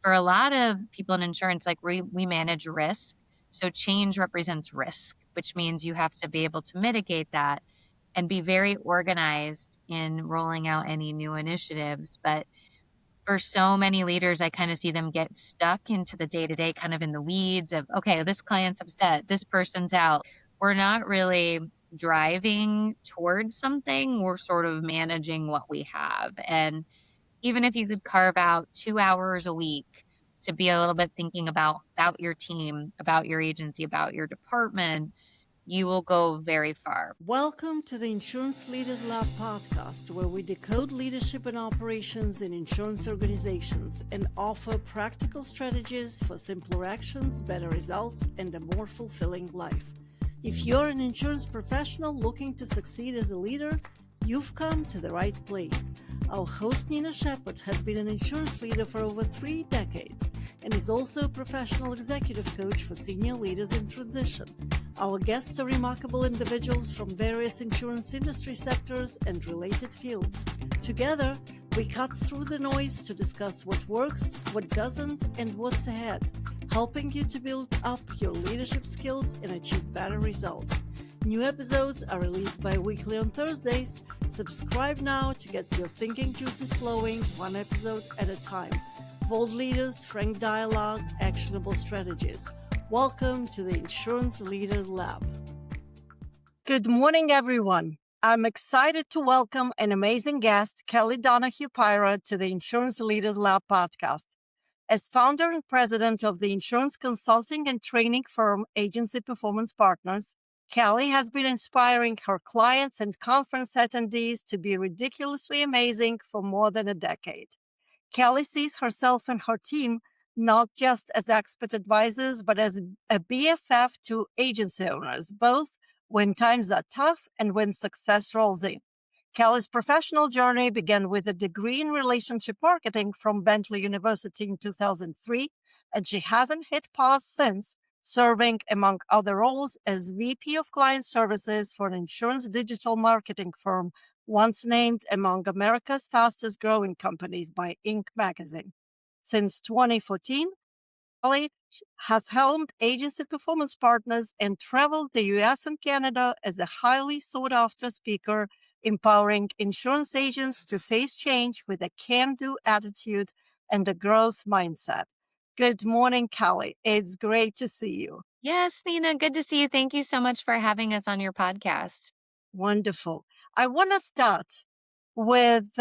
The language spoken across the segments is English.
For a lot of people in insurance, like we manage risk. So change represents risk, which means you have to be able to mitigate that and be very organized in rolling out any new initiatives. But for so many leaders, I kind of see them get stuck into the day to day, kind of in the weeds of, okay, this client's upset, this person's out. We're not really driving towards something, we're sort of managing what we have. And even if you could carve out 2 hours a week to be a little bit thinking about your team, about your agency, about your department, you will go very far. Welcome to the Insurance Leaders Lab podcast, where we decode leadership and operations in insurance organizations and offer practical strategies for simpler actions, better results, and a more fulfilling life. If you're an insurance professional looking to succeed as a leader, you've come to the right place. Our host, Nina Shepard, has been an insurance leader for over 3 decades and is also a professional executive coach for senior leaders in transition. Our guests are remarkable individuals from various insurance industry sectors and related fields. Together, we cut through the noise to discuss what works, what doesn't, and what's ahead, helping you to build up your leadership skills and achieve better results. New episodes are released bi-weekly on Thursdays. Subscribe now to get your thinking juices flowing, one episode at a time. Bold leaders, frank dialogue, actionable strategies. Welcome to the Insurance Leaders Lab. Good morning, everyone. I'm excited to welcome an amazing guest, Kelly Donahue-Piro, to the Insurance Leaders Lab podcast. As founder and president of the insurance consulting and training firm Agency Performance Partners, Kelly has been inspiring her clients and conference attendees to be ridiculously amazing for more than a decade. Kelly sees herself and her team not just as expert advisors, but as a BFF to agency owners, both when times are tough and when success rolls in. Kelly's professional journey began with a degree in relationship marketing from Bentley University in 2003, and she hasn't hit pause since, serving, among other roles, as VP of Client Services for an insurance digital marketing firm once named among America's fastest growing companies by Inc. magazine. Since 2014, Kelly has helmed Agency Performance Partners and traveled the US and Canada as a highly sought after speaker, empowering insurance agents to face change with a can-do attitude and a growth mindset. Good morning, Kelly. It's great to see you. Yes, Nina, good to see you. Thank you so much for having us on your podcast. Wonderful. I want to start with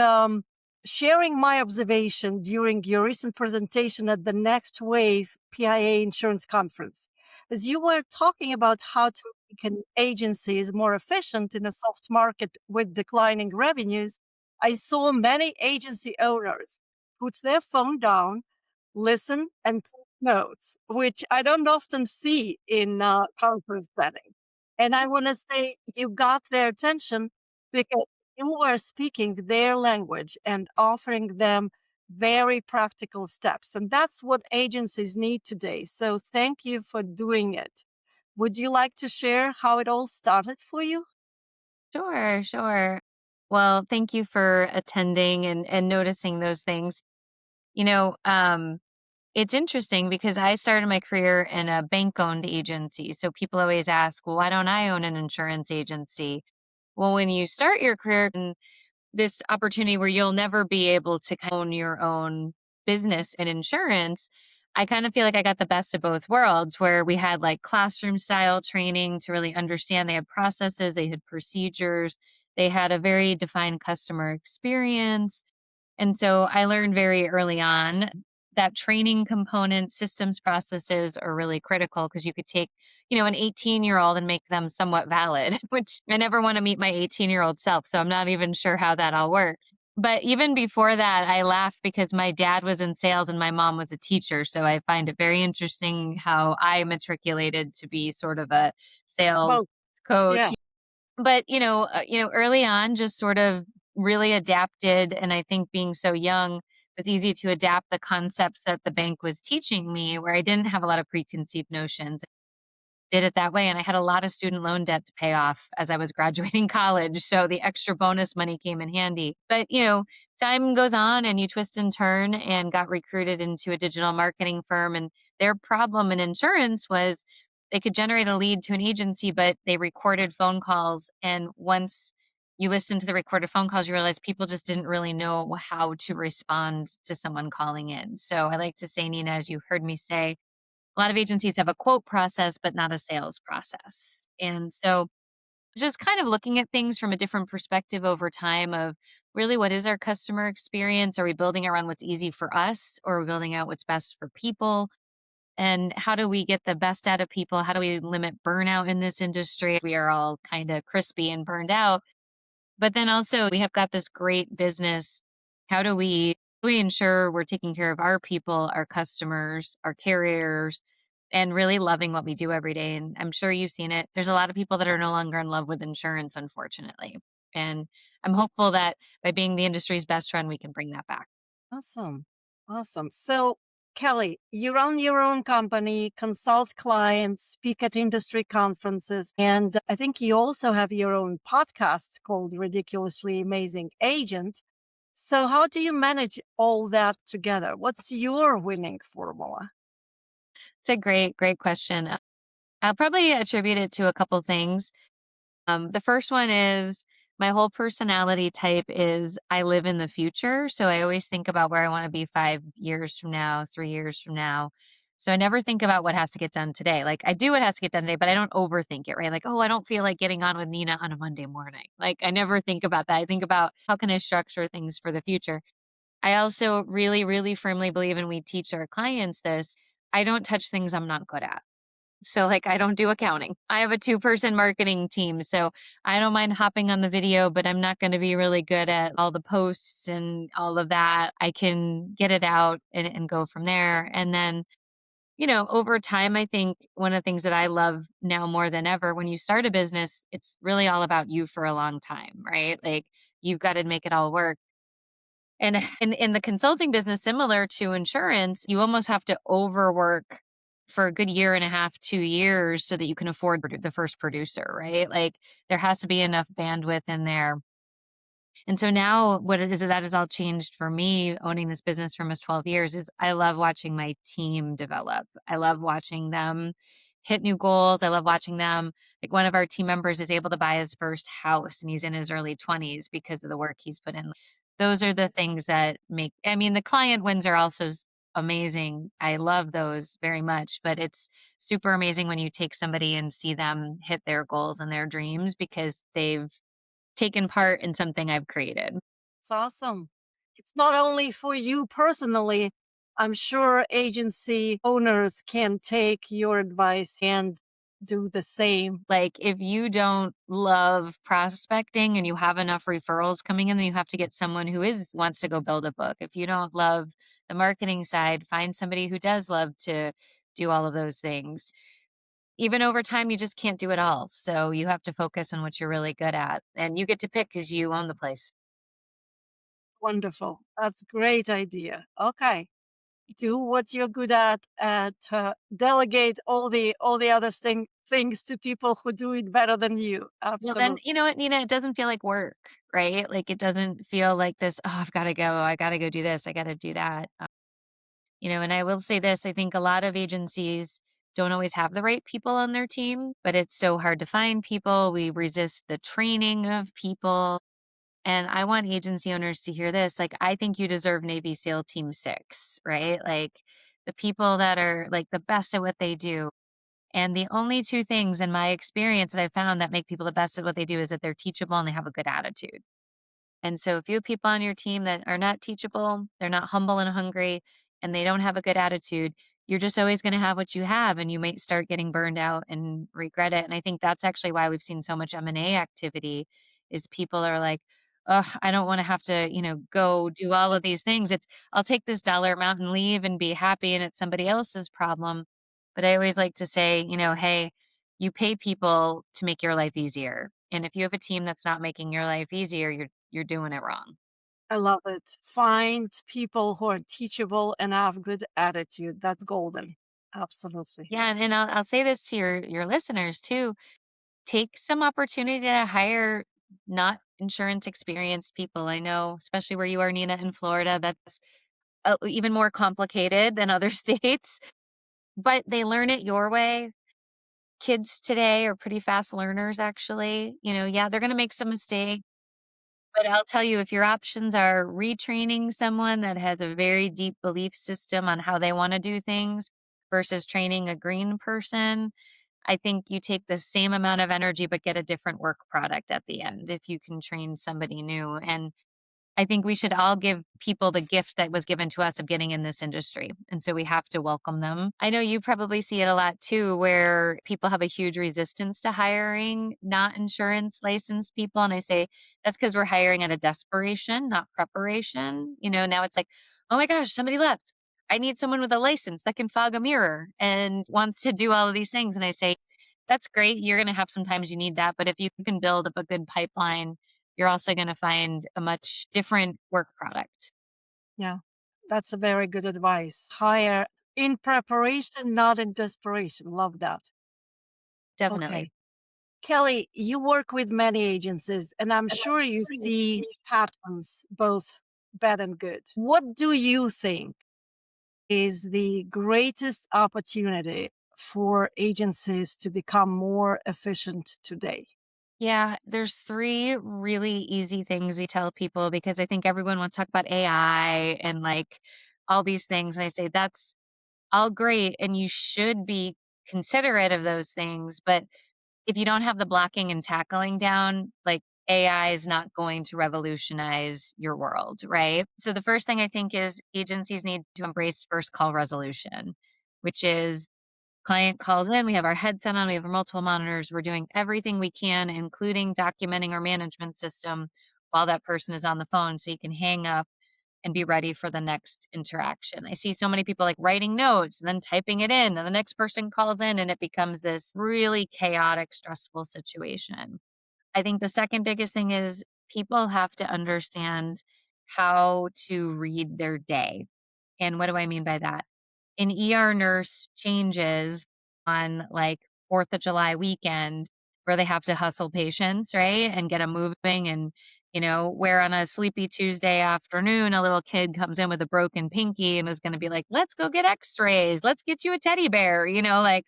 sharing my observation during your recent presentation at the Next Wave PIA Insurance Conference. As you were talking about how to make an agency is more efficient in a soft market with declining revenues, I saw many agency owners put their phone down, listen, and take notes, which I don't often see in conference setting. And I want to say you got their attention because you were speaking their language and offering them very practical steps. And that's what agencies need today. So thank you for doing it. Would you like to share how it all started for you? Sure, sure. Well, thank you for attending and noticing those things. You know, it's interesting because I started my career in a bank-owned agency. So people always ask, well, why don't I own an insurance agency? Well, when you start your career in this opportunity where you'll never be able to own your own business in insurance, I kind of feel like I got the best of both worlds where we had like classroom style training to really understand. They had processes, they had procedures, they had a very defined customer experience. And so I learned very early on that training component, systems processes are really critical because you could take, an 18-year-old and make them somewhat valid, which I never want to meet my 18-year-old self. So I'm not even sure how that all worked. But even before that, I laugh because my dad was in sales and my mom was a teacher. So I find it very interesting how I matriculated to be sort of a sales Well, coach. yeah. But, early on, just sort of really adapted, and I think being so young, it was easy to adapt the concepts that the bank was teaching me, where I didn't have a lot of preconceived notions. did it that way, and I had a lot of student loan debt to pay off as I was graduating college, so the extra bonus money came in handy. But, time goes on and you twist and turn and got recruited into a digital marketing firm, and their problem in insurance was they could generate a lead to an agency, but they recorded phone calls, and once you listen to the recorded phone calls, you realize people just didn't really know how to respond to someone calling in. So I like to say, Nina, as you heard me say, a lot of agencies have a quote process, but not a sales process. And so just kind of looking at things from a different perspective over time of really what is our customer experience? Are we building around what's easy for us or are we building out what's best for people? And how do we get the best out of people? How do we limit burnout in this industry? We are all kind of crispy and burned out, but then also we have got this great business. How do we ensure we're taking care of our people, our customers, our carriers, and really loving what we do every day? And I'm sure you've seen it. There's a lot of people that are no longer in love with insurance, unfortunately. And I'm hopeful that by being the industry's best friend, we can bring that back. Awesome. Awesome. So, Kelly, you run your own company, consult clients, speak at industry conferences, and I think you also have your own podcast called Ridiculously Amazing Agent. So, how do you manage all that together? What's your winning formula? It's a great, great question. I'll probably attribute it to a couple things. The first one is my whole personality type is I live in the future. So I always think about where I want to be 5 years from now, 3 years from now. So I never think about what has to get done today. Like I do what has to get done today, but I don't overthink it, right? Like, oh, I don't feel like getting on with Nina on a Monday morning. Like I never think about that. I think about how can I structure things for the future. I also really, really firmly believe, and we teach our clients this, I don't touch things I'm not good at. So, like, I don't do accounting. I have a two-person marketing team, so I don't mind hopping on the video, but I'm not gonna be really good at all the posts and all of that. I can get it out and go from there, and then, over time, I think one of the things that I love now more than ever, when you start a business, it's really all about you for a long time, right? Like, you've gotta make it all work. And in the consulting business, similar to insurance, you almost have to overwork for a good year and a half, 2 years so that you can afford the first producer, right? Like, there has to be enough bandwidth in there. And so now what it is that has all changed for me owning this business for almost 12 years is I love watching my team develop. I love watching them hit new goals. I love watching them. Like one of our team members is able to buy his first house and he's in his early 20s because of the work he's put in. Those are the things that make, I mean, the client wins are also amazing. I love those very much, but it's super amazing when you take somebody and see them hit their goals and their dreams because they've taken part in something I've created. It's awesome. It's not only for you personally, I'm sure agency owners can take your advice and do the same. Like, if you don't love prospecting and you have enough referrals coming in, then you have to get someone who is wants to go build a book. If you don't love the marketing side, find somebody who does love to do all of those things. Even over time, you just can't do it all. So you have to focus on what you're really good at. And you get to pick because you own the place. Wonderful. That's great idea. Okay. Do what you're good at and delegate all the other things to people who do it better than you. Well, then, Absolutely. you know what, Nina? It doesn't feel like work, right? Like, it doesn't feel like this, oh, I've got to go. I got to go do this. I got to do that. And I will say this, I think a lot of agencies don't always have the right people on their team, but it's so hard to find people. We resist the training of people. And I want agency owners to hear this. Like, I think you deserve Navy SEAL Team 6, right? Like, the people that are like the best at what they do. And the only two things in my experience that I found that make people the best at what they do is that they're teachable and they have a good attitude. And so if you have people on your team that are not teachable, they're not humble and hungry, and they don't have a good attitude, you're just always going to have what you have and you might start getting burned out and regret it. And I think that's actually why we've seen so much M&A activity is people are like, "Oh, I don't want to have to, go do all of these things. I'll take this dollar amount and leave and be happy and it's somebody else's problem." But I always like to say, "Hey, you pay people to make your life easier. And if you have a team that's not making your life easier, you're doing it wrong." I love it. Find people who are teachable and have good attitude. That's golden. Absolutely. Yeah, and I'll say this to your listeners too. Take some opportunity to hire not insurance experienced people. I know, especially where you are, Nina, in Florida, that's even more complicated than other states, but they learn it your way. Kids today are pretty fast learners, actually. Yeah, they're going to make some mistakes. But I'll tell you, if your options are retraining someone that has a very deep belief system on how they wanna do things versus training a green person, I think you take the same amount of energy but get a different work product at the end if you can train somebody new, and I think we should all give people the gift that was given to us of getting in this industry, and so we have to welcome them. I know you probably see it a lot too, where people have a huge resistance to hiring not insurance licensed people, and I say that's because 'cause we're hiring out of desperation, not preparation. Now it's like, "Oh my gosh, somebody left. I need someone with a license that can fog a mirror and wants to do all of these things," and I say, "That's great, you're gonna have sometimes you need that, but if you can build up a good pipeline, you're also gonna find a much different work product." Yeah, that's a very good advice. Hire in preparation, not in desperation. Love that. Definitely. Okay. Kelly, you work with many agencies, and I'm sure you see patterns, both bad and good. What do you think is the greatest opportunity for agencies to become more efficient today? Yeah, there's 3 really easy things we tell people because I think everyone wants to talk about AI and, like, all these things, and I say, "That's all great, and you should be considerate of those things, but if you don't have the blocking and tackling down, like, AI is not going to revolutionize your world," right? So the first thing I think is agencies need to embrace first call resolution, which is client calls in, we have our headset on, we have our multiple monitors, we're doing everything we can, including documenting our management system while that person is on the phone so you can hang up and be ready for the next interaction. I see so many people like writing notes and then typing it in, and the next person calls in, and it becomes this really chaotic, stressful situation. I think the second biggest thing is people have to understand how to read their day. And what do I mean by that? An ER nurse changes on like 4th of July weekend where they have to hustle patients, right? And get them moving. And, where on a sleepy Tuesday afternoon, a little kid comes in with a broken pinky and is going to be like, let's go get x rays. Let's get you a teddy bear. Like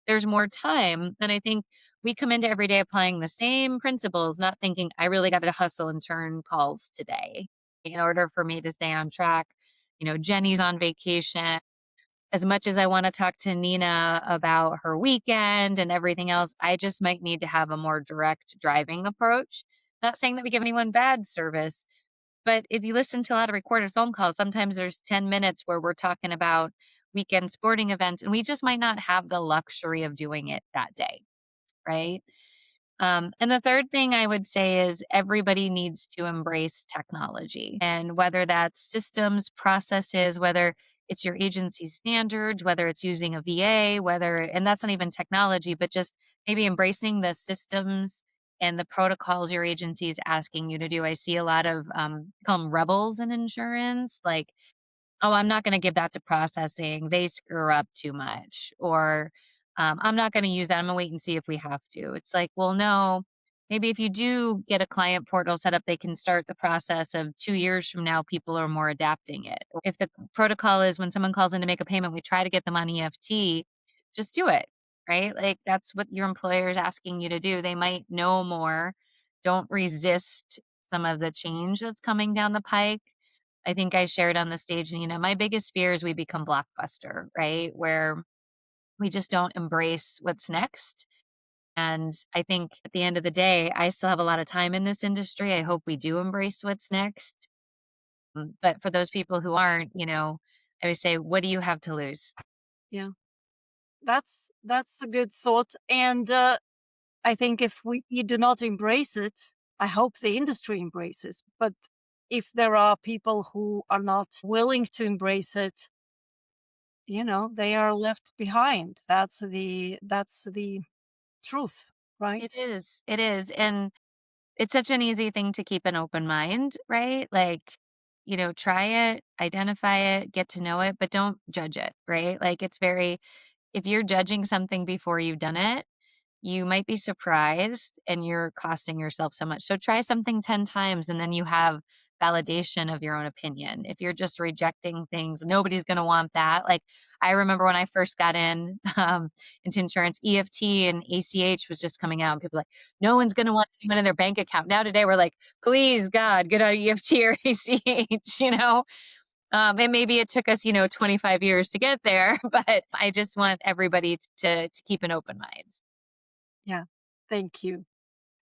there's more time. And I think we come into every day applying the same principles, not thinking, I really got to hustle and turn calls today in order for me to stay on track. Jenny's on vacation. As much as I wanna talk to Nina about her weekend and everything else, I just might need to have a more direct driving approach. Not saying that we give anyone bad service, but if you listen to a lot of recorded phone calls, sometimes there's 10 minutes where we're talking about weekend sporting events, and we just might not have the luxury of doing it that day, right? And the third thing I would say is everybody needs to embrace technology. And whether that's systems, processes, whether it's your agency standards, whether it's using a VA, and that's not even technology, but just maybe embracing the systems and the protocols your agency is asking you to do. I see a lot of call them rebels in insurance, like, "Oh, I'm not gonna give that to processing. They screw up too much." Or, "I'm not gonna use that. I'm gonna wait and see if we have to." It's like, well, no. Maybe if you do get a client portal set up, they can start the process of 2 years from now, people are more adapting it. Or if the protocol is when someone calls in to make a payment, we try to get them on EFT, just do it, right? Like, that's what your employer is asking you to do. They might know more. Don't resist some of the change that's coming down the pike. I think I shared on the stage, my biggest fear is we become Blockbuster, right? Where we just don't embrace what's next. And I think at the end of the day, I still have a lot of time in this industry. I hope we do embrace what's next. But for those people who aren't, I would say, what do you have to lose? Yeah, that's a good thought. And I think if we do not embrace it, I hope the industry embraces. But if there are people who are not willing to embrace it, they are left behind. That's the truth, right? It is. It is. And it's such an easy thing to keep an open mind, right? Like, try it, identify it, get to know it, but don't judge it, right? Like if you're judging something before you've done it, you might be surprised and you're costing yourself so much. So try something 10 times and then you have validation of your own opinion. If you're just rejecting things, nobody's going to want that. Like I remember when I first got into insurance, EFT and ACH was just coming out and people were like, no one's going to want anyone in their bank account. Now today we're like, please God, get out of EFT or ACH, and maybe it took us, 25 years to get there, but I just want everybody to keep an open mind. Yeah. Thank you.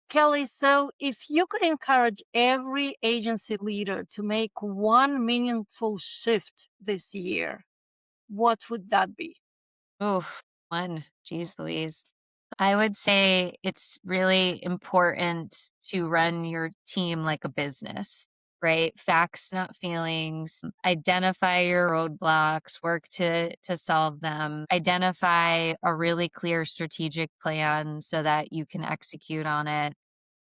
Kelly, so if you could encourage every agency leader to make one meaningful shift this year, what would that be? Oh, one. Jeez Louise. I would say it's really important to run your team like a business, right? Facts, not feelings. Identify your roadblocks, work to solve them. Identify a really clear strategic plan so that you can execute on it.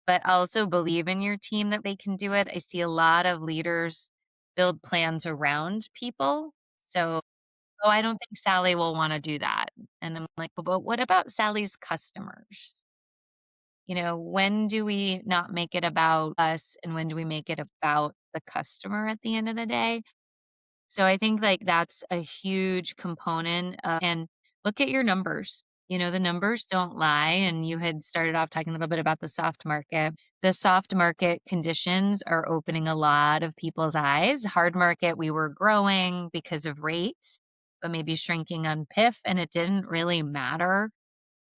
But also believe in your team that they can do it. I see a lot of leaders build plans around people. So "Oh, I don't think Sally will wanna do that." And I'm like, "But what about Sally's customers?" When do we not make it about us, and when do we make it about the customer at the end of the day? So I think, like, that's a huge component, and look at your numbers. The numbers don't lie, and you had started off talking a little bit about the soft market. The soft market conditions are opening a lot of people's eyes. Hard market, we were growing because of rates, but maybe shrinking on PIF, and it didn't really matter.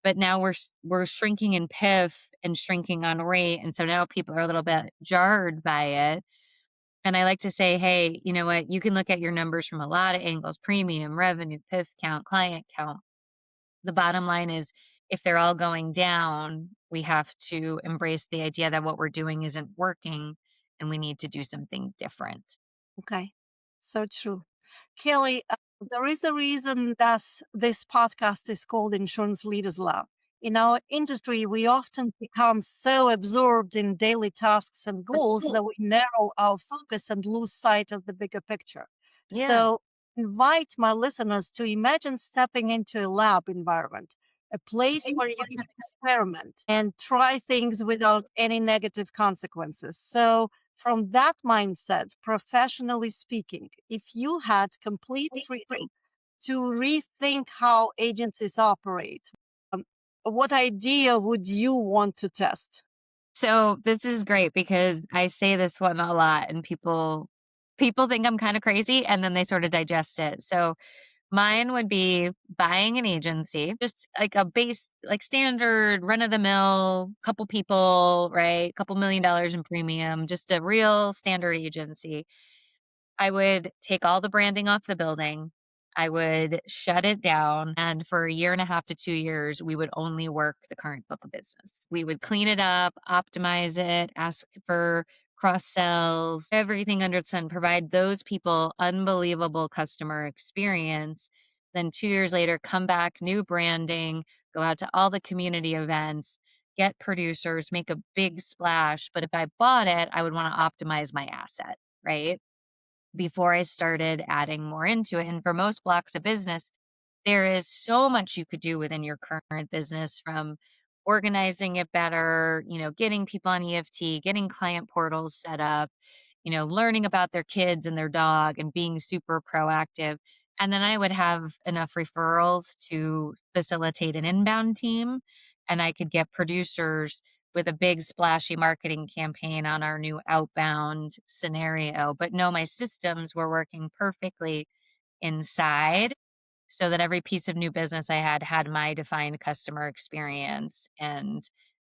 But now we're shrinking in PIF and shrinking on rate, and so now people are a little bit jarred by it. And I like to say, "Hey, you know what? You can look at your numbers from a lot of angles, premium, revenue, PIF count, client count. The bottom line is if they're all going down, we have to embrace the idea that what we're doing isn't working and we need to do something different." Okay. So true. Kelly, there is a reason that this podcast is called Insurance Leaders Lab. In our industry, we often become so absorbed in daily tasks and goals that we narrow our focus and lose sight of the bigger picture. Yeah. So, invite my listeners to imagine stepping into a lab environment, a place where you can experiment and try things without any negative consequences. So, from that mindset, professionally speaking, if you had complete freedom to rethink how agencies operate, um, what idea would you want to test? So this is great because I say this one a lot and people think I'm kind of crazy and then they sort of digest it. So mine would be buying an agency, just like a base, like standard run of the mill, couple people, right? Couple $1 million in premium, just a real standard agency. I would take all the branding off the building. I would shut it down. And for a year and a half to 2 years, we would only work the current book of business. We would clean it up, optimize it, ask for cross sells, everything under the sun, provide those people unbelievable customer experience. Then 2 years later, come back, new branding, go out to all the community events, get producers, make a big splash. But if I bought it, I would want to optimize my asset, right? Before I started adding more into it. And for most blocks of business, there is so much you could do within your current business from organizing it better, getting people on EFT, getting client portals set up, learning about their kids and their dog and being super proactive. And then I would have enough referrals to facilitate an inbound team and I could get producers with a big splashy marketing campaign on our new outbound scenario. But no, my systems were working perfectly inside so that every piece of new business I had my defined customer experience. And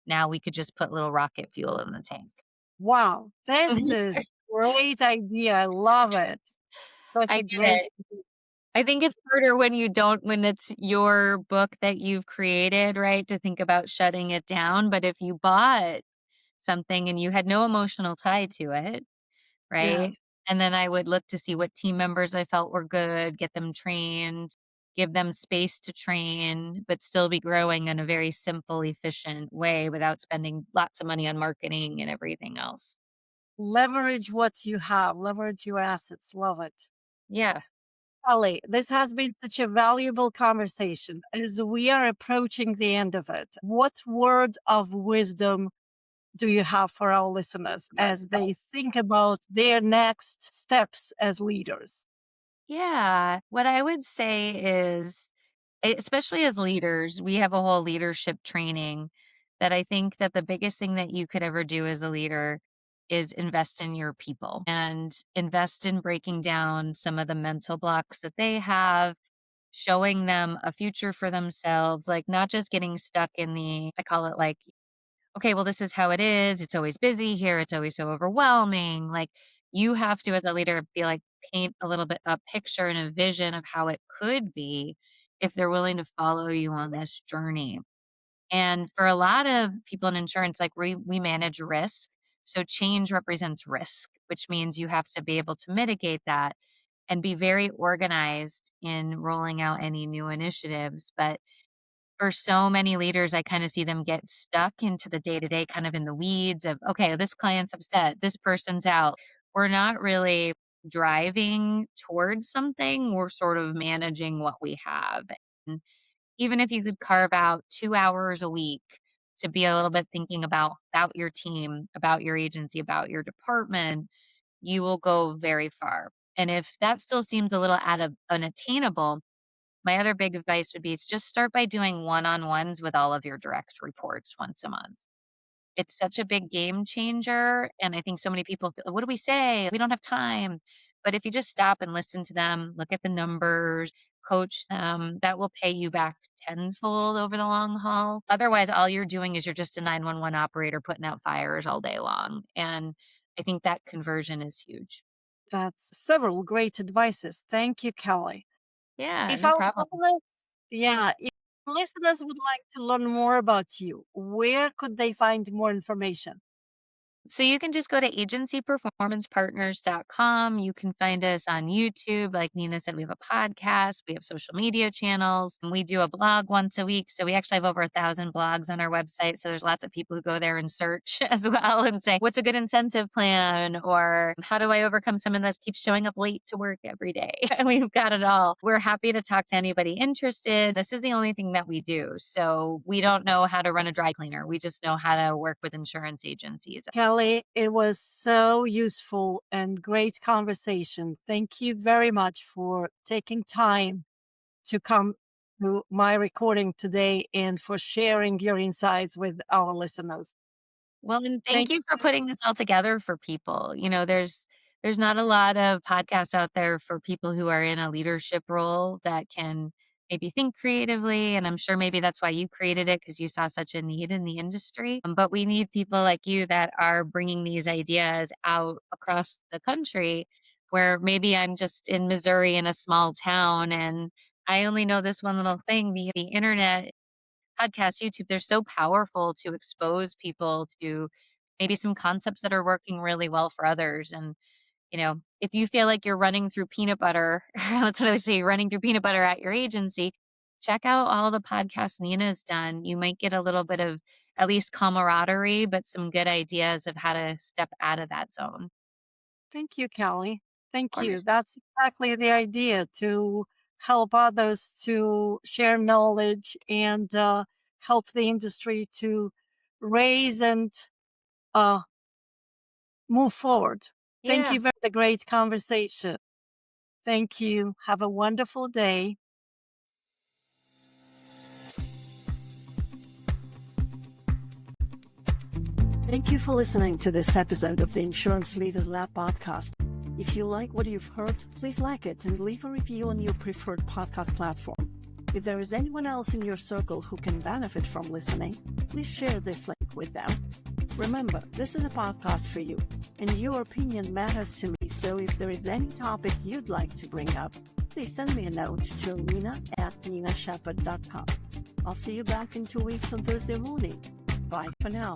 now we could just put little rocket fuel in the tank. Wow, this is great idea. I love it. Such I a get great it. I think it's harder when it's your book that you've created, right? To think about shutting it down. But if you bought something and you had no emotional tie to it, right? yes. And then I would look to see what team members I felt were good, get them trained, give them space to train, but still be growing in a very simple, efficient way without spending lots of money on marketing and everything else. Leverage what you have, leverage your assets. Love it. Yeah. Kelly, this has been such a valuable conversation. As we are approaching the end of it, what word of wisdom do you have for our listeners as they think about their next steps as leaders? Yeah. What I would say is, especially as leaders, we have a whole leadership training that I think that the biggest thing that you could ever do as a leader is invest in your people and invest in breaking down some of the mental blocks that they have, showing them a future for themselves, like not just getting stuck in I call it like, okay, well, this is how it is. It's always busy here. It's always so overwhelming. Like, you have to, as a leader, be like, paint a little bit a picture and a vision of how it could be if they're willing to follow you on this journey. And for a lot of people in insurance, like we manage risk. So change represents risk, which means you have to be able to mitigate that and be very organized in rolling out any new initiatives. But for so many leaders, I kinda see them get stuck into the day-to-day, kind of in the weeds of, "Okay, this client's upset, this person's out." We're not really driving towards something, we're sort of managing what we have. And even if you could carve out 2 hours a week to be a little bit thinking about your team, about your agency, about your department, you will go very far. And if that still seems a little out of unattainable, my other big advice would be to just start by doing one-on-ones with all of your direct reports once a month. It's such a big game changer, and I think so many people feel, "What do we say? We don't have time." But if you just stop and listen to them, look at the numbers, coach them, that will pay you back tenfold over the long haul. Otherwise, all you're doing is you're just a 911 operator putting out fires all day long, and I think that conversion is huge. That's several great advices. Thank you, Kelly. Yeah, If no our problem. listeners, yeah, if listeners would like to learn more about you, where could they find more information? So you can just go to agencyperformancepartners.com. You can find us on YouTube. Like Nina said, we have a podcast, we have social media channels, and we do a blog once a week. So we actually have over 1,000 blogs on our website. So there's lots of people who go there and search as well and say, what's a good incentive plan? Or how do I overcome someone that keeps showing up late to work every day? And we've got it all. We're happy to talk to anybody interested. This is the only thing that we do. So we don't know how to run a dry cleaner. We just know how to work with insurance agencies. Kelly, it was so useful and great conversation. Thank you very much for taking time to come to my recording today and for sharing your insights with our listeners. Well, and thank Thank you for putting this all together for people. There's not a lot of podcasts out there for people who are in a leadership role that can maybe think creatively, and I'm sure maybe that's why you created it because you saw such a need in the industry. But we need people like you that are bringing these ideas out across the country where maybe I'm just in Missouri in a small town and I only know this one little thing. The internet podcasts, YouTube, they're so powerful to expose people to maybe some concepts that are working really well for others. And, if you feel like you're running through peanut butter, that's what I say, running through peanut butter at your agency, check out all the podcasts Nina's done. You might get a little bit of at least camaraderie, but some good ideas of how to step out of that zone. Of thank you, Kelly. Thank you. course. That's exactly the idea, to help others to share knowledge and help the industry to raise and uh, move forward. Thank Yeah. you for the great conversation. Thank you. Have a wonderful day. Thank you for listening to this episode of the Insurance Leaders Lab podcast. If you like what you've heard, please like it and leave a review on your preferred podcast platform. If there is anyone else in your circle who can benefit from listening, please share this link with them. Remember, this is a podcast for you, and your opinion matters to me, so if there is any topic you'd like to bring up, please send me a note to nina@ninashepherd.com. I'll see you back in 2 weeks on Thursday morning. Bye for now.